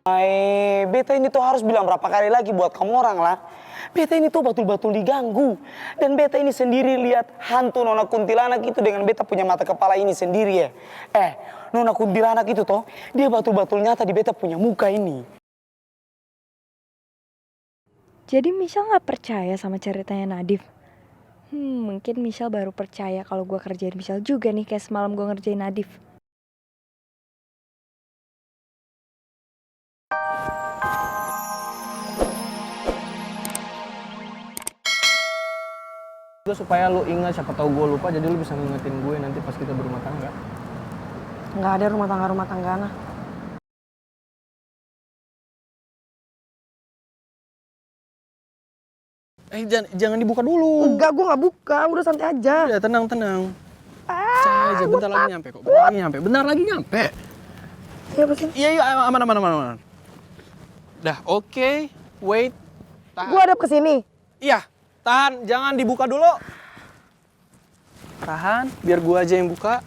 Beta ini tuh harus bilang berapa kali lagi buat kamu orang lah. Beta ini tuh betul-betul diganggu. Dan beta ini sendiri lihat hantu Nona Kuntilanak itu dengan beta punya mata kepala ini sendiri ya. Nona Kuntilanak itu toh, dia betul-betul nyata di beta punya muka ini. Jadi Michelle gak percaya sama ceritanya Nadif? Mungkin Michelle baru percaya kalau gue kerjain Michelle juga nih kayak semalam gue ngerjain Nadif. Juga supaya lu ingat, siapa tahu gue lupa, jadi lu bisa ngingetin gue nanti pas kita berumah tangga. Nggak ada rumah tangga nah. Jangan dibuka dulu. Enggak, gue nggak buka, udah santai aja. Ya tenang. Santai aja, bentar lagi nyampe kok. Bentar lagi nyampe. Ya begini. Iya, aman. Dah, oke. Wait. Tahan. Gue hadap ke sini. Iya, tahan. Jangan dibuka dulu. Tahan, biar gue aja yang buka.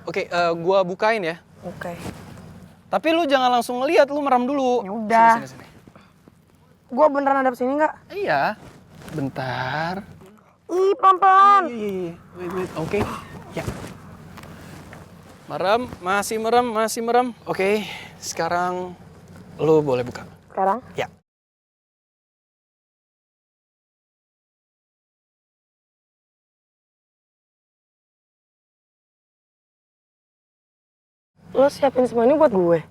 Oke, gue bukain ya. Oke. Tapi lu jangan langsung ngeliat, lu merem dulu. Ya udah. Sini. Gue beneran hadap sini nggak? Iya. Bentar. Ih, pelan-pelan. Iya. Wait. Oke. Ya. Merem, masih merem. Oke, sekarang lu boleh buka. Sekarang? Ya. Lo siapin semua ini buat gue?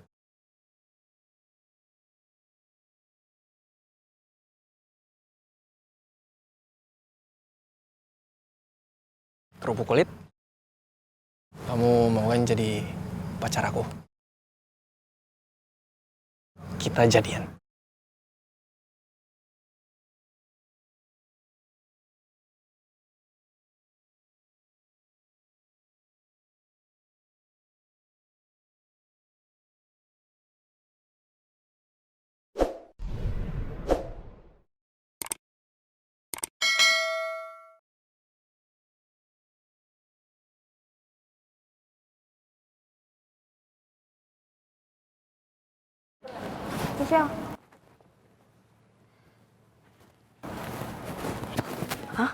Kerupuk kulit. Kamu mau kan jadi pacar aku? Kita jadian. Michelle. Hah?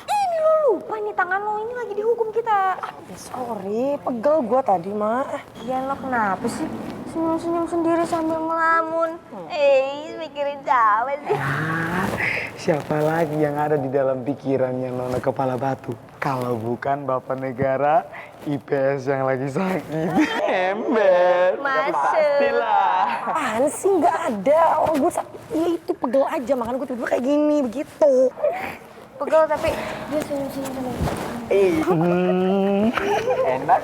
Ini lo lupa nih tangan lo ini lagi dihukum kita. Sorry, pegel gue tadi, Mak. Ya lo kenapa sih? Senyum-senyum sendiri sambil ngelamun. Mikirin siapa sih? Siapa lagi yang ada di dalam pikirannya Nona Kepala Batu? Kalau bukan Bapak Negara IPS yang lagi sakit. Ember. Masuk. Pastilah. Apaan sih? Nggak ada. Orang gue ya itu pegel aja, makanya gue tiba-tiba kayak gini, begitu. Pegel tapi dia senyum-senyum sama Enak.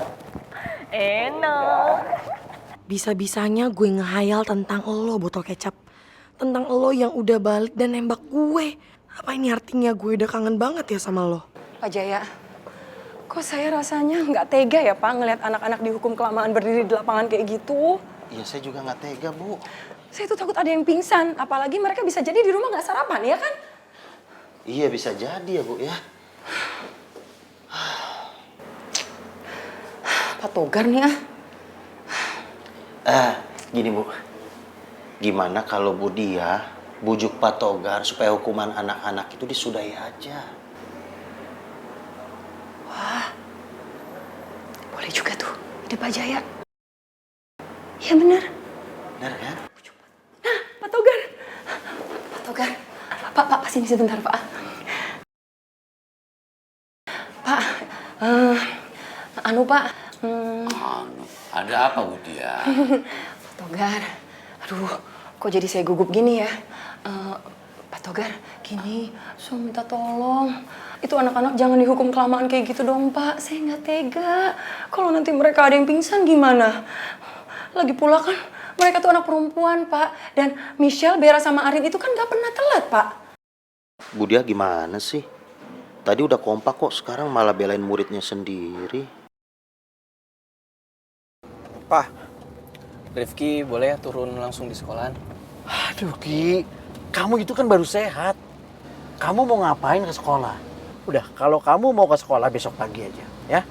Enak. Bisa-bisanya gue ngehayal tentang lo, botol kecap. Tentang lo yang udah balik dan nembak gue. Apa ini artinya gue udah kangen banget ya sama lo? Pak Jaya, kok saya rasanya nggak tega ya Pak ngelihat anak-anak dihukum kelamaan berdiri di lapangan kayak gitu. Iya, saya juga nggak tega, Bu. Saya tuh takut ada yang pingsan, apalagi mereka bisa jadi di rumah nggak sarapan, ya kan? Iya, bisa jadi ya, Bu, ya. Pak Togar nih Gini, Bu. Gimana kalau Bu Dia bujuk Pak Togar supaya hukuman anak-anak itu disudahi aja? Boleh juga tuh, ide Pak Jaya. Iya bener. Benar kan? Nah, Pak Togar. Pak, sini sebentar, Pak. Pak, Pak. Ada apa, Bu Dia? Pak Togar, aduh, kok jadi saya gugup gini ya? Pak Togar, gini, saya minta tolong. Itu anak-anak jangan dihukum kelamaan kayak gitu dong, Pak. Saya nggak tega. Kalau nanti mereka ada yang pingsan gimana? Lagi pula kan mereka tuh anak perempuan, Pak. Dan Michelle, Vera, sama Arin itu kan nggak pernah telat, Pak. Bu Dia gimana sih? Tadi udah kompak kok, sekarang malah belain muridnya sendiri. Pak, Rifki boleh ya turun langsung di sekolahan? Aduh Ki, kamu itu kan baru sehat. Kamu mau ngapain ke sekolah? Udah, kalau kamu mau ke sekolah besok pagi aja, ya.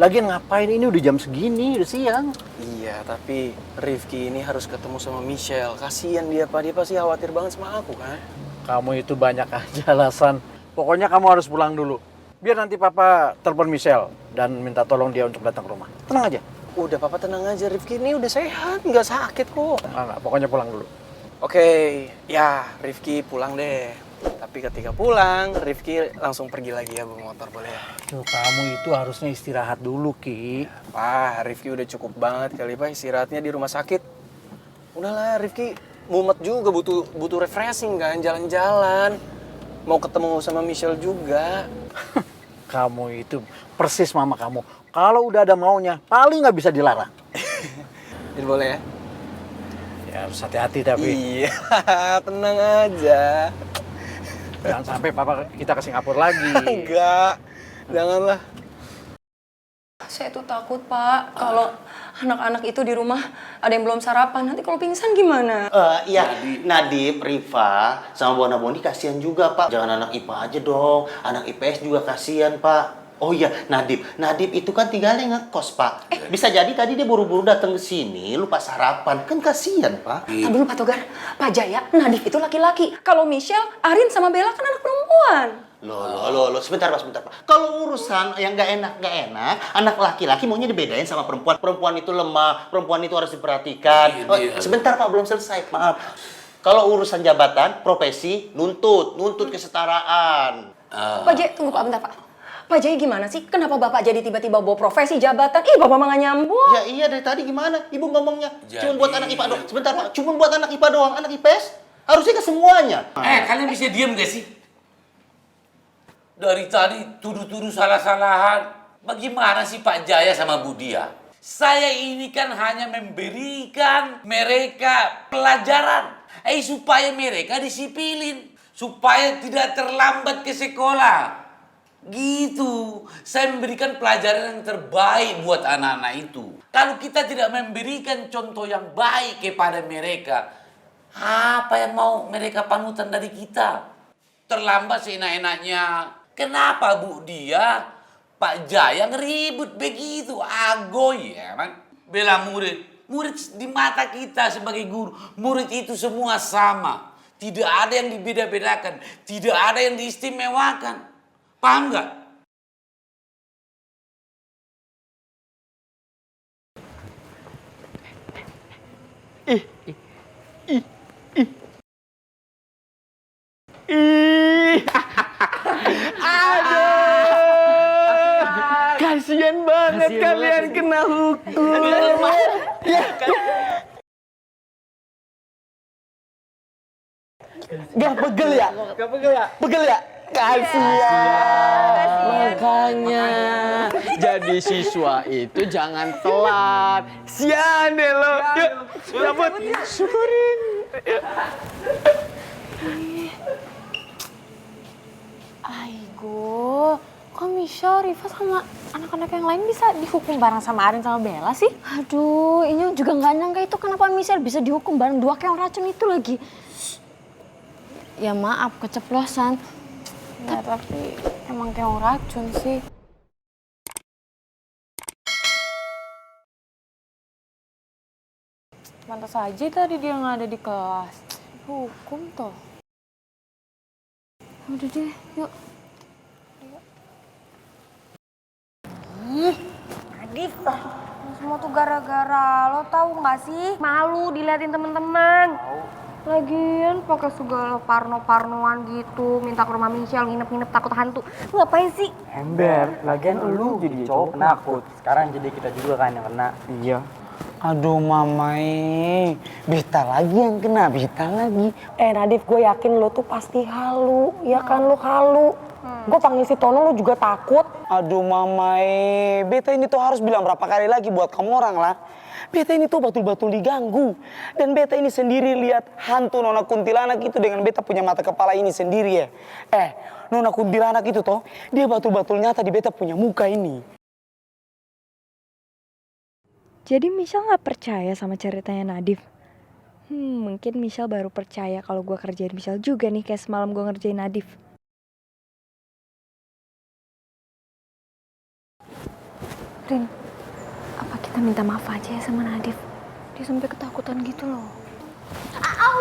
Lagian ngapain ini udah jam segini, udah siang. Iya, tapi Rifki ini harus ketemu sama Michelle. Kasian dia, Pak. Dia pasti khawatir banget sama aku, kan? Kamu itu banyak aja alasan. Pokoknya kamu harus pulang dulu. Biar nanti papa telepon Michelle dan minta tolong dia untuk datang ke rumah. Tenang aja. Udah, Papa tenang aja. Rifki ini udah sehat, nggak sakit kok. Enggak, pokoknya pulang dulu. Oke, ya Rifki pulang deh. Tapi ketika pulang, Rifki langsung pergi lagi ya bawa motor, boleh ya? Tuh, kamu itu harusnya istirahat dulu, Ki. Pak, Rifki udah cukup banget kali Pak istirahatnya di rumah sakit. Udahlah, Rifki mumet juga butuh refreshing kan, jalan-jalan. Mau ketemu sama Michelle juga. Kamu itu persis mama kamu. Kalau udah ada maunya, paling nggak bisa dilarang. Jadi boleh ya? Ya harus hati-hati tapi. Iya, tenang aja. Jangan sampai papa kita ke Singapura lagi. Enggak, janganlah. Saya tuh takut, Pak, kalau anak-anak itu di rumah ada yang belum sarapan. Nanti kalau pingsan gimana? Iya, Nadif, Rifa, sama Bona Boni kasihan juga, Pak. Jangan anak IPA aja dong. Anak IPS juga kasihan, Pak. Oh iya, Nadif itu kan tinggalnya ngekos, Pak. Bisa jadi tadi dia buru-buru datang ke sini, lupa sarapan. Kan kasihan, Pak. Tadi dulu, Pak Togar. Pak Jaya, Nadif itu laki-laki. Kalau Michelle, Arin sama Bella kan anak perempuan. Loh, sebentar, Pak. Kalau urusan yang nggak enak, anak laki-laki maunya dibedain sama perempuan. Perempuan itu lemah, perempuan itu harus diperhatikan. Sebentar, Pak, belum selesai, maaf. Kalau urusan jabatan, profesi, nuntut kesetaraan. Pak Jaya, tunggu Pak, bentar Pak. Pak Jaya gimana sih? Kenapa Bapak jadi tiba-tiba bawa profesi jabatan? Ih, Bapak mah nggak nyambung. Ya iya, dari tadi gimana? Ibu ngomongnya cuma buat anak IPA doang. Jadi- Sebentar, Pak, cuma buat anak IPA doang. Anak IPS harusnya ke semuanya. Kalian bisa diam gak sih? Dari tadi tuduh-tuduh salah-salahan. Bagaimana sih Pak Jaya sama Bu Dia? Saya ini kan hanya memberikan mereka pelajaran. Supaya mereka disipilin. Supaya tidak terlambat ke sekolah. Gitu. Saya memberikan pelajaran yang terbaik buat anak-anak itu. Kalau kita tidak memberikan contoh yang baik kepada mereka, apa yang mau mereka panutan dari kita? Terlambat seenak-enaknya. Kenapa Bu Dia, Pak Jaya ngeribut begitu? Agoy ya kan? Bela murid. Murid di mata kita sebagai guru. Murid itu semua sama. Tidak ada yang dibeda-bedakan. Tidak ada yang diistimewakan. Paham nggak? Kasian banget kalian kena hukum. Gak pegel ya? Pegel ya? Kasian. Makanya jadi siswa itu jangan telat. Sian deh lo. Yuk, cabut. Syukurin. Aigo, kok Michelle, Riva sama anak-anak yang lain bisa dihukum bareng sama Arin sama Bella sih? Aduh, ini juga nggak nyangka itu kenapa Michelle bisa dihukum bareng dua keong racun itu lagi. Ya maaf, keceplosan. Ya tapi emang keong racun sih. Pantas aja tadi dia nggak ada di kelas. Hukum toh. Udah deh, yuk. Nadif, semua tuh gara-gara lo tahu nggak sih? Malu diliatin temen-temen. Lagian pakai segala parno-parnoan gitu, minta ke rumah Michelle, nginep-nginep takut hantu. Ngapain sih? Ember, lagian lu jadi cowok penakut. Sekarang jadi kita juga kan yang kena. Iya. Aduh mamai, beta lagi yang kena, beta lagi. Nadif, gue yakin lo tuh pasti halu. Ya kan lo halu. Gue panggil si Tono lo juga takut. Aduh mamai, beta ini tuh harus bilang berapa kali lagi buat kamu orang lah. Beta ini tuh betul-betul diganggu. Dan beta ini sendiri lihat hantu Nona Kuntilanak itu dengan beta punya mata kepala ini sendiri ya. Nona Kuntilanak itu toh, dia betul-betul nyata di beta punya muka ini. Jadi Michelle nggak percaya sama ceritanya Nadif. Mungkin Michelle baru percaya kalau gue kerjain Michelle juga nih kayak semalam gue ngerjain Nadif. Rin, apa kita minta maaf aja ya sama Nadif? Dia sampai ketakutan gitu loh. Au!